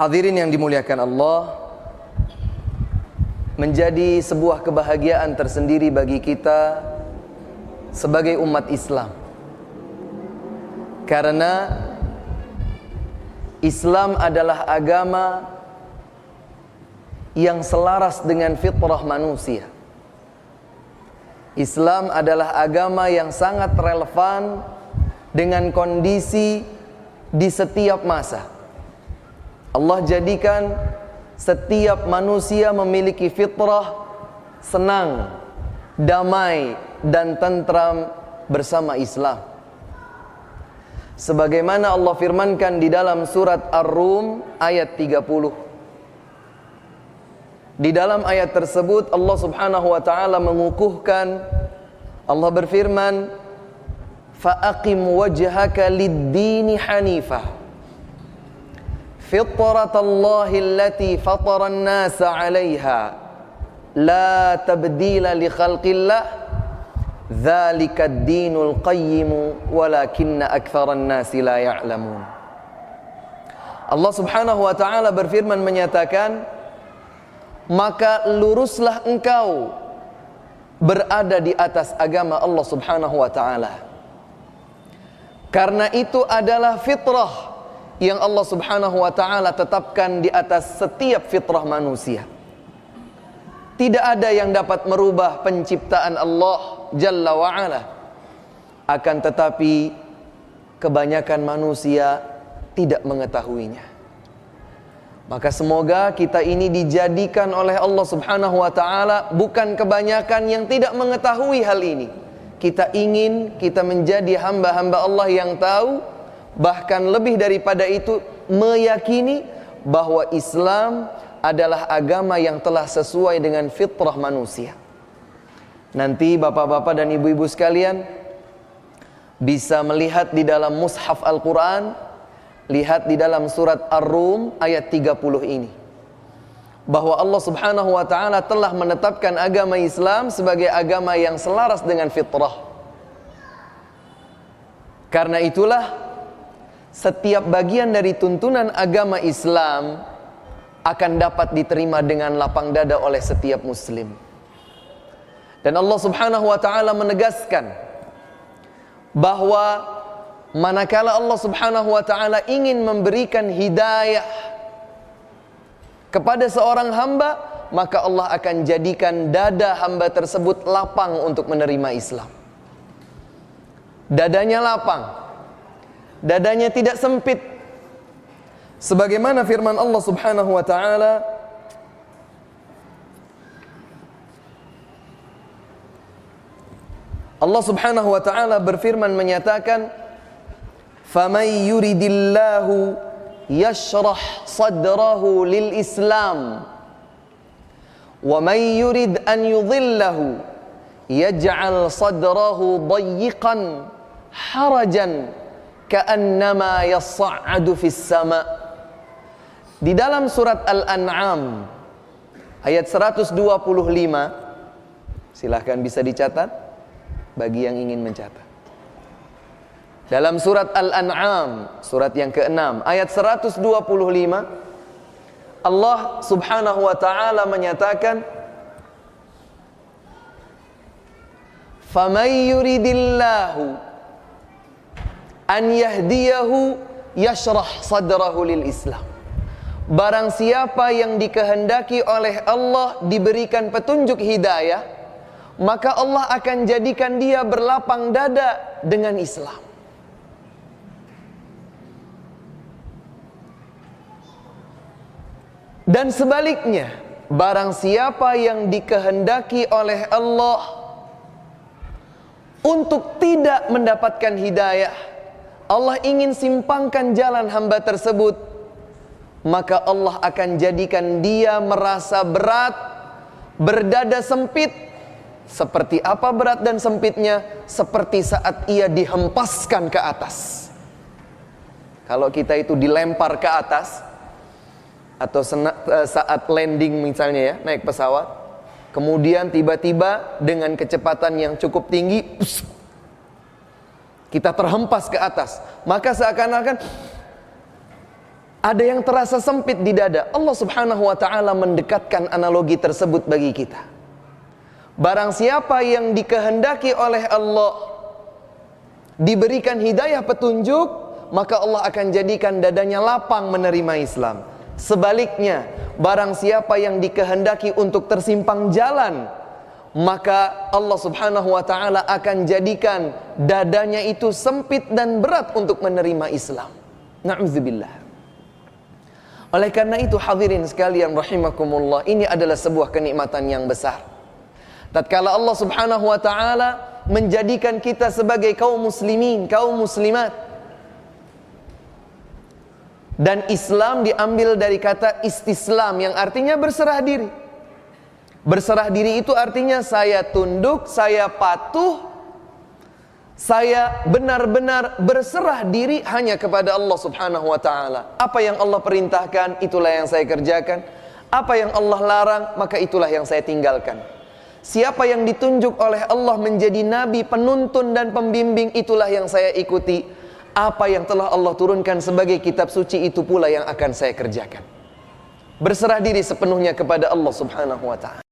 Hadirin yang dimuliakan Allah, menjadi sebuah kebahagiaan tersendiri bagi kita sebagai umat Islam, karena Islam adalah agama yang selaras dengan fitrah manusia. Islam adalah agama yang sangat relevan dengan kondisi di setiap masa. Allah jadikan setiap manusia memiliki fitrah senang, damai, dan tentram bersama Islam. Sebagaimana Allah firmankan di dalam surat Ar-Rum ayat 30. Di dalam ayat tersebut Allah Subhanahu wa taala mengukuhkan, Allah berfirman, "Fa'aqim wajhaka lid-dini hanifah fitratallahi allati fatara an-nasa 'alaiha la tabdila li khalqillah dzalika ad-dinul qayyim walakinna aktsaran nasi la ya'lamun." Allah Subhanahu wa taala berfirman menyatakan, maka luruslah engkau berada di atas agama Allah Subhanahu wa taala, karena itu adalah fitrah yang Allah Subhanahu wa taala tetapkan di atas setiap fitrah manusia. Tidak ada yang dapat merubah penciptaan Allah Jalla wa Ala. Akan tetapi kebanyakan manusia tidak mengetahuinya. Maka semoga kita ini dijadikan oleh Allah Subhanahu wa taala bukan kebanyakan yang tidak mengetahui hal ini. Kita ingin kita menjadi hamba-hamba Allah yang tahu, bahkan lebih daripada itu meyakini bahwa Islam adalah agama yang telah sesuai dengan fitrah manusia. Nanti bapak-bapak dan ibu-ibu sekalian bisa melihat di dalam mushaf Al-Quran, lihat di dalam surat Ar-Rum ayat 30 ini, bahwa Allah Subhanahu wa ta'ala telah menetapkan agama Islam sebagai agama yang selaras dengan fitrah. Karena itulah setiap bagian dari tuntunan agama Islam akan dapat diterima dengan lapang dada oleh setiap muslim. Dan Allah Subhanahu wa ta'ala menegaskan bahwa manakala Allah Subhanahu wa ta'ala ingin memberikan hidayah kepada seorang hamba, maka Allah akan jadikan dada hamba tersebut lapang untuk menerima Islam. Dadanya lapang, dadanya tidak sempit. Sebagaimana firman Allah Subhanahu wa ta'ala, Allah Subhanahu wa ta'ala berfirman menyatakan, "Faman yuridillahu yashrah sadrahu lil Islam, wa man yurid an yudhillahu yaj'al sadrahu dayyiqan harajan ka'annama yas'adu fis sama'." Di dalam surat Al-An'am ayat 125, silahkan bisa dicatat bagi yang ingin mencatat. Dalam surat Al-An'am, surat yang ke-6 ayat 125, Allah Subhanahu wa ta'ala menyatakan, "Faman yuridillahu an yahdiyahu yashrah sadrahu lil Islam." Barang siapa yang dikehendaki oleh Allah diberikan petunjuk hidayah, maka Allah akan jadikan dia berlapang dada dengan Islam. Dan sebaliknya, barang siapa yang dikehendaki oleh Allah untuk tidak mendapatkan hidayah, Allah ingin simpangkan jalan hamba tersebut, maka Allah akan jadikan dia merasa berat, berdada sempit. Seperti apa berat dan sempitnya? Seperti saat ia dihempaskan ke atas. Kalau kita itu dilempar ke atas, atau saat landing misalnya ya, naik pesawat, kemudian tiba-tiba dengan kecepatan yang cukup tinggi, kita terhempas ke atas, maka seakan-akan Ada yang terasa sempit di dada. Allah subhanahu wa ta'ala mendekatkan analogi tersebut bagi kita. Barang siapa yang dikehendaki oleh Allah diberikan hidayah petunjuk, maka Allah akan jadikan dadanya lapang menerima Islam. Sebaliknya, barang siapa yang dikehendaki untuk tersimpang jalan, maka Allah subhanahu wa ta'ala akan jadikan dadanya itu sempit dan berat untuk menerima Islam. Na'udzubillah. Oleh karena itu hadirin sekalian rahimakumullah, ini adalah sebuah kenikmatan yang besar. Tatkala Allah subhanahu wa ta'ala menjadikan kita sebagai kaum muslimin, kaum muslimat. Dan Islam diambil dari kata istislam yang artinya berserah diri. Berserah diri itu artinya saya tunduk, saya patuh, saya benar-benar berserah diri hanya kepada Allah subhanahu wa ta'ala. Apa yang Allah perintahkan, itulah yang saya kerjakan. Apa yang Allah larang, maka itulah yang saya tinggalkan. Siapa yang ditunjuk oleh Allah menjadi nabi, penuntun dan pembimbing, itulah yang saya ikuti. Apa yang telah Allah turunkan sebagai kitab suci, itu pula yang akan saya kerjakan. Berserah diri sepenuhnya kepada Allah subhanahu wa ta'ala.